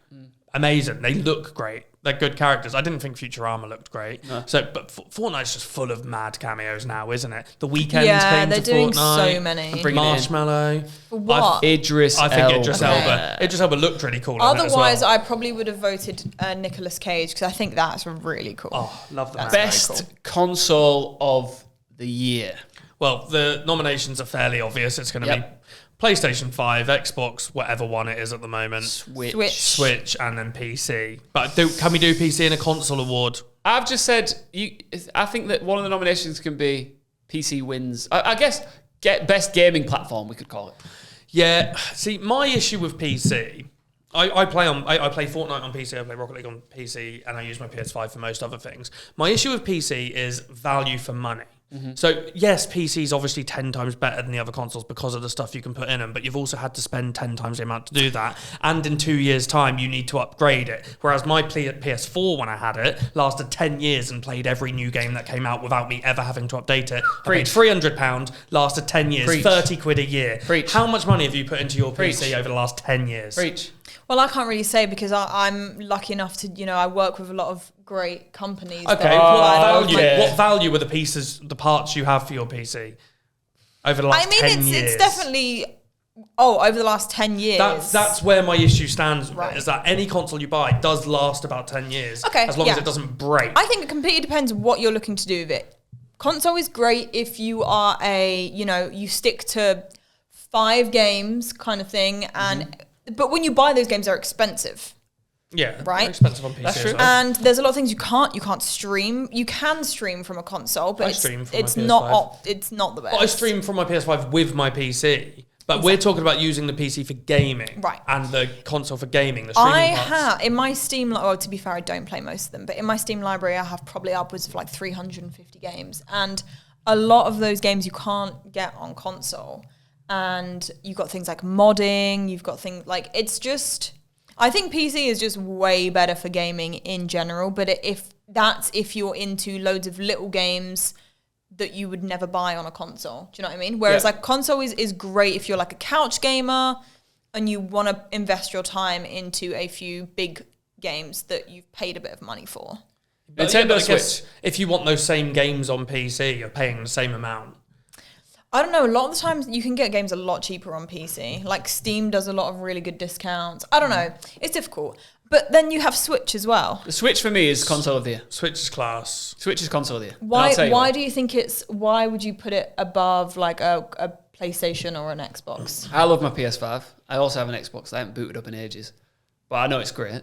amazing. They look great. They're good characters. I didn't think Futurama looked great. No. So, but Fortnite's just full of mad cameos now, isn't it? The Weeknd came to Fortnite. Yeah, they're doing so many. Marshmallow. For what? Idris I think Elba. Idris Elba. Idris Elba looked really cool. Otherwise, on it as well. I probably would have voted Nicolas Cage because I think that's really cool. Oh, love that. Best console of the year. Well, the nominations are fairly obvious. It's going to be PlayStation 5, Xbox, whatever one it is at the moment. Switch, and then PC. But can we do PC in a console award? I've just said, I think that one of the nominations can be PC wins. I guess best gaming platform, we could call it. Yeah. See, my issue with PC, I play Fortnite on PC, I play Rocket League on PC, and I use my PS5 for most other things. My issue with PC is value for money. So yes, PC is obviously 10 times better than the other consoles because of the stuff you can put in them, but you've also had to spend 10 times the amount to do that. And in 2 years' time, you need to upgrade it. Whereas my PS4, when I had it, lasted 10 years and played every new game that came out without me ever having to update it. I paid £300, lasted 10 years, Preach. 30 quid a year. Preach. How much money have you put into your Preach. PC over the last 10 years? Preach. Well, I can't really say because I'm lucky enough to, I work with a lot of great companies. Okay, what value were the parts you have for your PC over the last 10 years? It's definitely, over the last 10 years. That's where my issue stands with Right. it, is that any console you buy does last about 10 years. Okay, as long as it doesn't break. I think it completely depends what you're looking to do with it. Console is great if you are you stick to 5 games kind of thing, but when you buy those games, they're expensive. Yeah, right. They're expensive on PC. That's true. As well. And there's a lot of things you can't stream. You can stream from a console, but it's my not it's not the best. But I stream from my PS5 with my PC. But we're talking about using the PC for gaming, Right. And the console for gaming. The streaming parts. have in my Steam. Well, to be fair, I don't play most of them, but in my Steam library, I have probably upwards of like 350 games, and a lot of those games you can't get on console. And you've got things like modding. You've got things like it's just. I think PC is just way better for gaming in general. But if you're into loads of little games that you would never buy on a console. Do you know what I mean? Whereas like console is great if you're like a couch gamer and you want to invest your time into a few big games that you've paid a bit of money for. Nintendo Switch. If you want those same games on PC, you're paying the same amount. I don't know. A lot of the times you can get games a lot cheaper on PC. Like Steam does a lot of really good discounts. I don't know. It's difficult. But then you have Switch as well. The Switch for me is console of the year. Switch is class. Switch is console of the year. Why do you think why would you put it above like a PlayStation or an Xbox? I love my PS5. I also have an Xbox that I haven't booted up in ages. But I know it's great.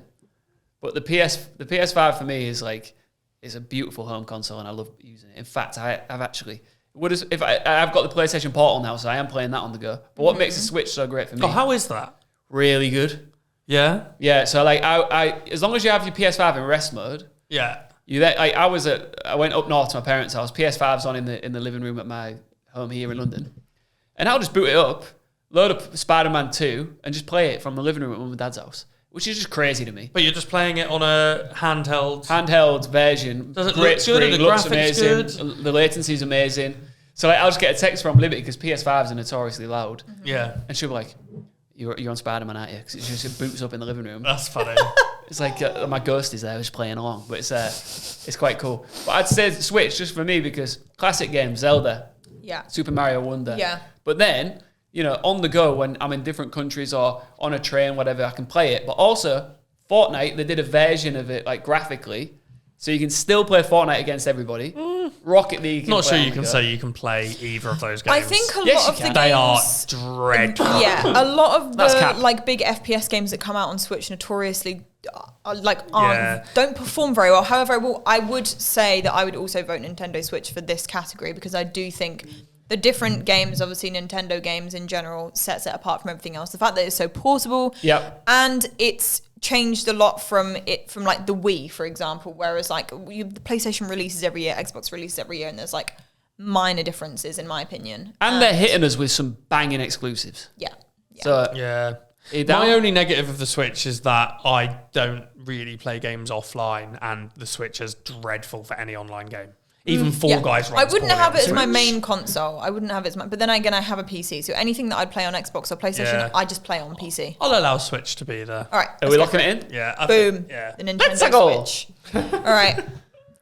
But the PS5 for me is a beautiful home console and I love using it. In fact, I've actually... I've got the PlayStation Portal now, so I am playing that on the go. But what makes the Switch so great for me? Oh, how is that? Really good. Yeah? Yeah, so I as long as you have your PS5 in rest mode, Yeah. I went up north to my parents' house. PS5's on in the living room at my home here in London, and I'll just boot it up, load up Spider-Man 2, and just play it from the living room at mum and dad's house, which is just crazy to me. But you're just playing it on a handheld version. Does it Great look screen, good? The looks graphics amazing. good? The latency's amazing. So I'll just get a text from Liberty because PS5s are notoriously loud. Yeah. And she'll be like, "You're on Spider-Man, aren't you?" Because it just boots up in the living room. That's funny. It's like my ghost is there, just playing along. But it's quite cool. But I'd say Switch just for me because classic games, Zelda, Super Mario Wonder. Yeah. But then, on the go when I'm in different countries or on a train, whatever, I can play it. But also, Fortnite, they did a version of it like graphically, so you can still play Fortnite against everybody. Rocket League. Not sure you can say you can play either of those games. I think a lot of the games... They are dreadful. Yeah, a lot of That's the cap. big FPS games that come out on Switch notoriously Yeah. don't perform very well. However, I would say that I would also vote Nintendo Switch for this category because I do think the different games, obviously Nintendo games in general, sets it apart from everything else. The fact that it's so portable, and it's changed a lot from like the Wii, for example, whereas like the PlayStation releases every year, Xbox releases every year, and there's like minor differences in my opinion. And they're hitting us with some banging exclusives. Yeah. So my only negative of the Switch is that I don't really play games offline, and the Switch is dreadful for any online game. Even Fall Guys runs I wouldn't poorly have on it as my Switch. main console. I wouldn't have it as my... But then again, I have a PC. So anything that I'd play on Xbox or PlayStation, I just play on PC. I'll allow Switch to be there. All right. Are we locking it in? Yeah. Boom. Yeah. The Nintendo Let's go. Switch. All right.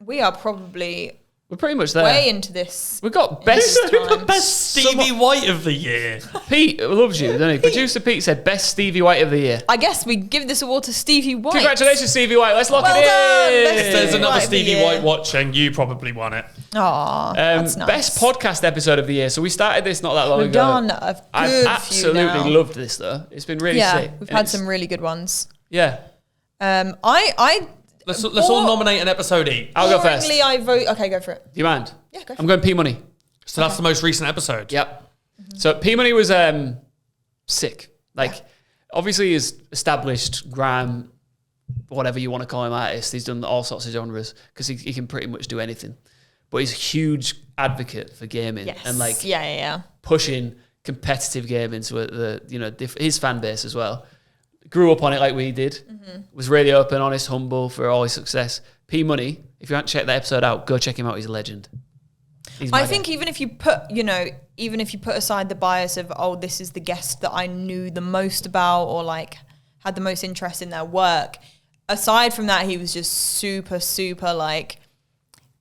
We are probably We're pretty much there. way into this. We've got best... Best Stevie White of the year. Pete loves you, doesn't he? Producer Pete said best Stevie White of the year. I guess we give this award to Stevie White. Congratulations, Stevie White. Let's lock Well it done. in. Best If there's another White of the Stevie year. White watching, you probably won it. Aw, that's nice. Best podcast episode of the year. So we started this not that long We've ago. done a good I've few absolutely now. loved this though. It's been really sick. We've And had it's- some really good ones. Yeah. Let's all nominate an episode each. I'll go first. Boringly, I vote... Okay, go for it. Do you mind? Yeah, go for I'm going P Money. So that's the most recent episode. Yep. So P Money was sick. Like, obviously, he's established grime, whatever you want to call him, artist. He's done all sorts of genres because he can pretty much do anything. But he's a huge advocate for gaming and like pushing competitive gaming to his fan base as well. Grew up on it like we did. Was really open, honest, humble for all his success. P Money. If you haven't checked that episode out, go check him out. He's a legend. I think even if you put aside the bias of, oh, this is the guest that I knew the most about or like had the most interest in their work, aside from that, he was just super, super like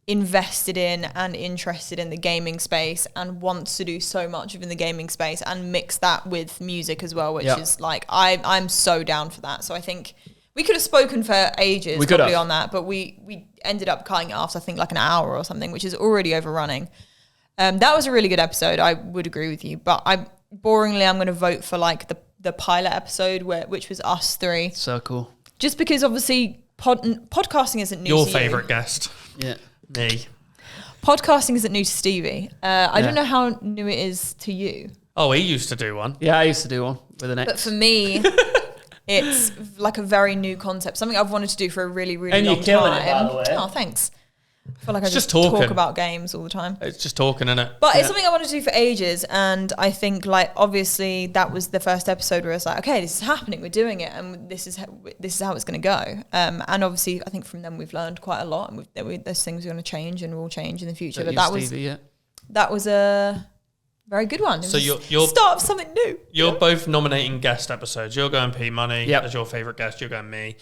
invested in and interested in the gaming space and wants to do so much within the gaming space and mix that with music as well, which is like, I'm so down for that. So I think we could have spoken for ages probably on that, but we ended up cutting it after I think like an hour or something, which is already overrunning. That was a really good episode. I would agree with you, but I'm going to vote for like the pilot episode which was us three. So cool. Just because obviously podcasting isn't new Your to favourite guest. Yeah. Me. Podcasting isn't new to Stevie. I don't know how new it is to you. Oh, he used to do one. Yeah, I used to do one with an X. But for me, it's like a very new concept. Something I've wanted to do for a really, really And long you're killing time. it, by the way. Oh, thanks. I feel like I just just talk talking. about games all the time. It's just talking, isn't it? But it's something I wanted to do for ages, and I think like obviously that was the first episode where it's like, okay, this is happening, we're doing it, and this is how it's going to go. And obviously, I think from them we've learned quite a lot, and there's things we're going to change and will change in the future. But that was a very good one. So you're start of something new. You're both nominating guest episodes. You're going P Money Yep. as your favourite guest. You're going me.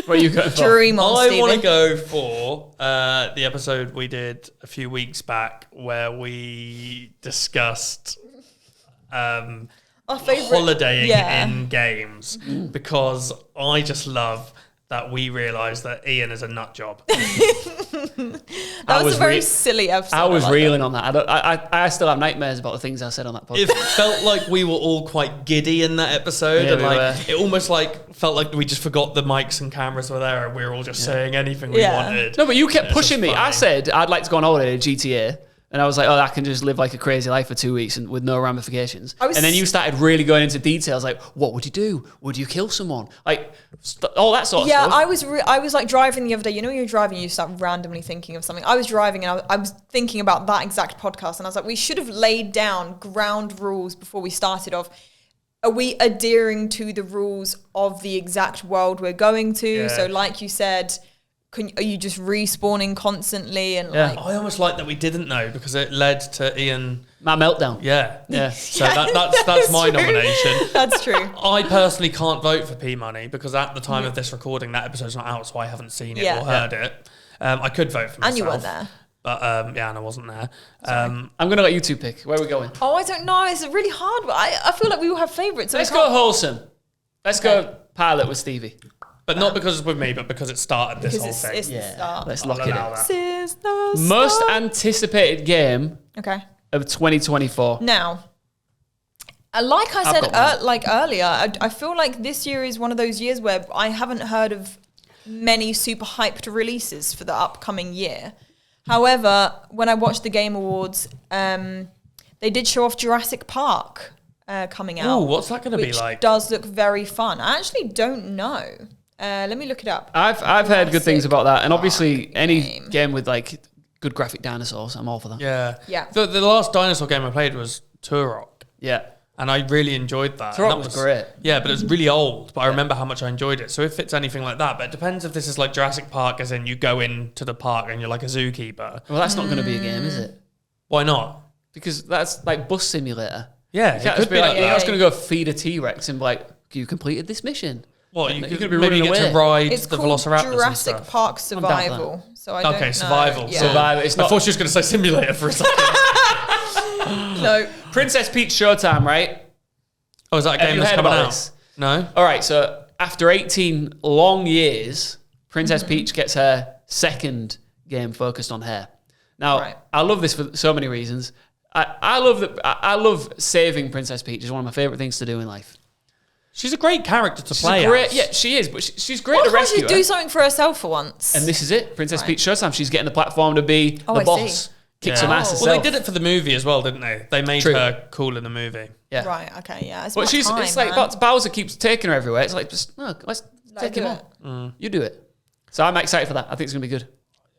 What are you going for? Dream on, I want to Stephen. go for the episode we did a few weeks back where we discussed Our favourite holidaying in games because I just love that we realised that Iain is a nut job. That was a very silly episode. I was like reeling on that. I still have nightmares about the things I said on that podcast. It felt like we were all quite giddy in that episode, Yeah, and we like were. it almost like felt like we just forgot the mics and cameras were there, and we were all just saying anything we wanted. No, but you kept It's pushing just me. I funny. said I'd like to go on holiday to GTA. And I was like, oh, I can just live like a crazy life for 2 weeks and with no ramifications. And then you started really going into details, like, what would you do? Would you kill someone? Like, all that sort of stuff. Yeah, I was like driving the other day. You know, when you're driving, you start randomly thinking of something. I was driving and I was thinking about that exact podcast. And I was like, we should have laid down ground rules before we started off. Are we adhering to the rules of the exact world we're going to? Yeah. So like you said... are you just respawning constantly and like? I almost like that we didn't know because it led to Ian my meltdown. Yeah. So that's my nomination. That's true. I personally can't vote for P Money because at the time of this recording, that episode's not out, so I haven't seen it or heard it. I could vote for myself. And you weren't there. But and I wasn't there. I'm gonna let you two pick. Where are we going? Oh, I don't know. It's a really hard one. I feel like we all have favourites. So let's go wholesome. Let's go pilot with Stevie. But not because it's with me, but because it started this whole thing. It's the start. Let's lock it in. Most anticipated game of 2024. Now, like I said earlier, I feel like this year is one of those years where I haven't heard of many super hyped releases for the upcoming year. However, when I watched the Game Awards, they did show off Jurassic Park coming out. Ooh, what's that going to be like? Which does look very fun. I actually don't know. Let me look it up. I've heard good things about that, and obviously any game with like good graphic dinosaurs, I'm all for that. Yeah. The last dinosaur game I played was Turok. Yeah. And I really enjoyed that. Turok was great. Yeah, but it's really old, but I remember how much I enjoyed it. So if it's anything like that, but it depends if this is like Jurassic Park, as in you go into the park and you're like a zookeeper. Well, that's not going to be a game, is it? Why not? Because that's like Bus Simulator. Yeah, it could be like you're just going to go feed a T-Rex and be like, you completed this mission. Well, you're going to be maybe get to ride the Velociraptors. Jurassic Park Survival. So I don't know. Survival. Yeah. Survival. I thought she was going to say Simulator for a second. No. Princess Peach Showtime, right? Oh, is that a game that's coming out? No. All right, so after 18 long years, Princess Peach gets her second game focused on hair. Now, I love this for so many reasons. I love saving Princess Peach. It's one of my favorite things to do in life. She's a great character to play as. Yeah, she is, but she's great to rescue her. Why can't she do something for herself for once? And this is it. Princess Peach Showtime. She's getting the platform to be the boss. Kick some ass herself. Well, they did it for the movie as well, didn't they? They made her cool in the movie. Yeah. Right, okay, yeah. But it's like Bowser keeps taking her everywhere. It's like, just, no, let's take him on. You do it. So I'm excited for that. I think it's going to be good.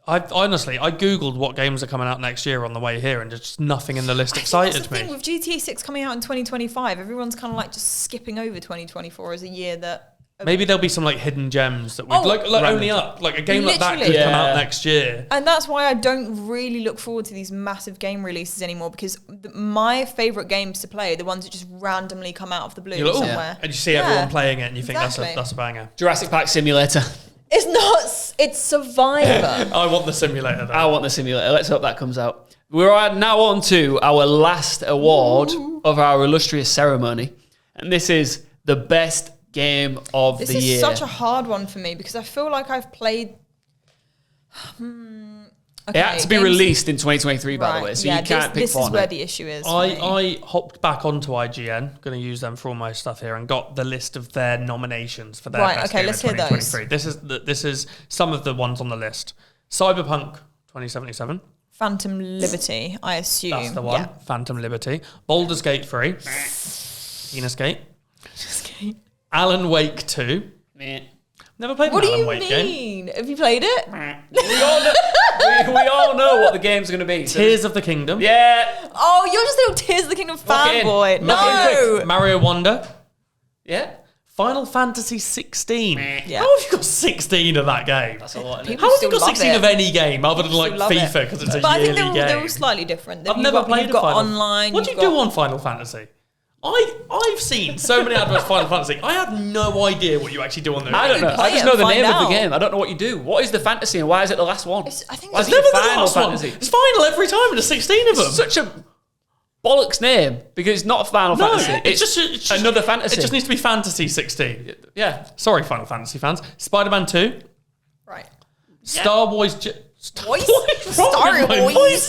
I Googled what games are coming out next year on the way here, and just nothing in the list excited that's the me. Thing with GTA 6 coming out in 2025, everyone's kind of like just skipping over 2024 as a year that... Maybe there'll be some like hidden gems that we like only up. Like a game like that could come out next year. And that's why I don't really look forward to these massive game releases anymore, because my favourite games to play are the ones that just randomly come out of the blue somewhere. And you see everyone playing it and you think that's a banger. Jurassic Park Simulator. It's not. It's Survivor. I want the simulator though. I want the simulator. Let's hope that comes out. We're now on to our last award of our illustrious ceremony. And this is the best game of the year. This is such a hard one for me because I feel like I've played... It had to be released in 2023, by the way, so you can't pick Fortnite. This is where the issue is. I hopped back onto IGN, going to use them for all my stuff here, and got the list of their nominations for their best game let's of 2023. This is some of the ones on the list. Cyberpunk 2077. Phantom Liberty, I assume. That's the one. Yeah. Phantom Liberty. Baldur's Gate 3. Penis Gate. Alan Wake 2. Never played an Alan Wake game. What do you mean? Have you played it? we all know what the game's going to be. Tears of the Kingdom. Yeah. Oh, you're just a little Tears of the Kingdom fanboy. No. Mario Wonder. Yeah. Final Fantasy 16. Yeah. How have you got 16 of that game? That's a lot. How have you got 16 of any game other than like FIFA because it's a yearly game? But I think they're all slightly different. I've never played a Final Online. What do you do on Final Fantasy? I've seen so many adverts for Final Fantasy. I have no idea what you actually do on there. I don't know. I just know the name of the game. I don't know what you do. What is the fantasy and why is it the last one? I think it's never the last one. It's final every time and there's 16 of them. It's such a bollocks name because it's not a Final Fantasy. It's just another fantasy. It just needs to be Fantasy 16. Yeah. Sorry, Final Fantasy fans. Spider-Man 2. Right. Star Wars... Star Wars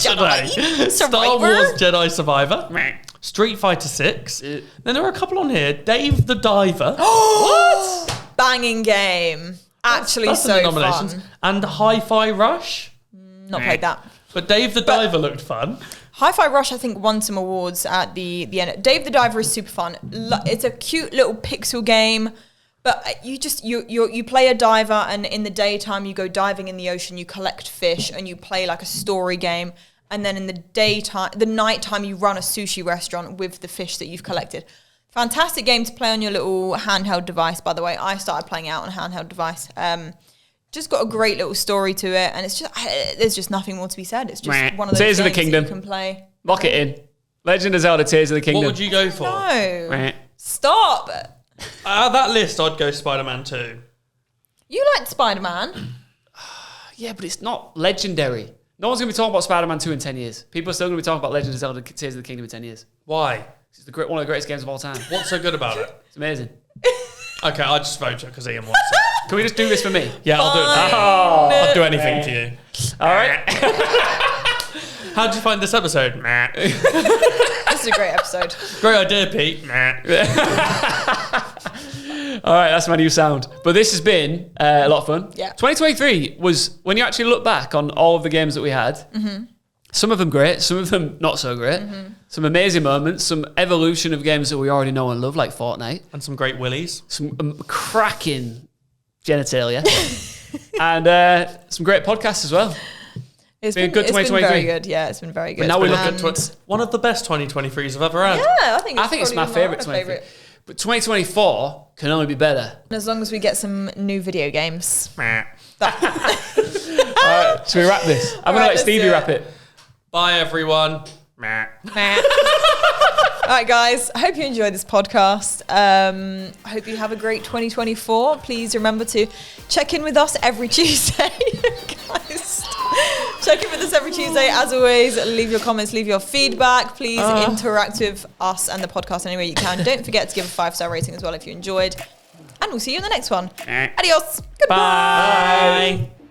Jedi Survivor. Star Wars Jedi Survivor. Street Fighter 6. Then there are a couple on here. Dave the Diver. What? Banging game. Actually, that's so fun. And Hi-Fi Rush. Not played that. But Dave the Diver looked fun. Hi-Fi Rush, I think, won some awards at the end. Dave the Diver is super fun. It's a cute little pixel game, but you play a diver, and in the daytime you go diving in the ocean, you collect fish, and you play like a story game. And then in the nighttime, you run a sushi restaurant with the fish that you've collected. Fantastic game to play on your little handheld device, by the way. I started playing it out on a handheld device. Just got a great little story to it, and it's just there's just nothing more to be said. It's just one of those Tears of the games that Kingdom. you can play. Lock it in. Legend of Zelda: Tears of the Kingdom. What would you go for? No. Stop. That list, I'd go Spider-Man 2. You liked Spider-Man. Yeah, but it's not legendary. No one's going to be talking about Spider-Man 2 in 10 years. People are still going to be talking about Legend of Zelda: Tears of the Kingdom in 10 years. Why? It's one of the greatest games of all time. What's so good about it? It's amazing. Okay, I'll just vote it because Ian wants it. Can we just do this for me? Yeah, I'll do it for you. Oh. I'll do anything to you. All right. How did you find this episode? This is a great episode. Great idea, Pete. All right, that's my new sound. But this has been a lot of fun. Yeah. 2023 was, when you actually look back on all of the games that we had, some of them great, some of them not so great, some amazing moments, some evolution of games that we already know and love, like Fortnite. And some great willies. Some cracking genitalia. And some great podcasts as well. It's been a good 2023. It's been very good. Yeah, it's been very good. But now we look at one of the best 2023s I've ever had. Yeah, I think it's my favourite 2023. But 2024 can only be better. As long as we get some new video games. All right, should we wrap this? I'm going to let Stevie wrap it. Bye, everyone. All right, guys. I hope you enjoyed this podcast. I hope you have a great 2024. Please remember to check in with us every Tuesday. Guys, check in with us every Tuesday. As always, leave your comments, leave your feedback. Please interact with us and the podcast any way you can. Don't forget to give a 5-star rating as well if you enjoyed. And we'll see you in the next one. Adios. Goodbye. Bye.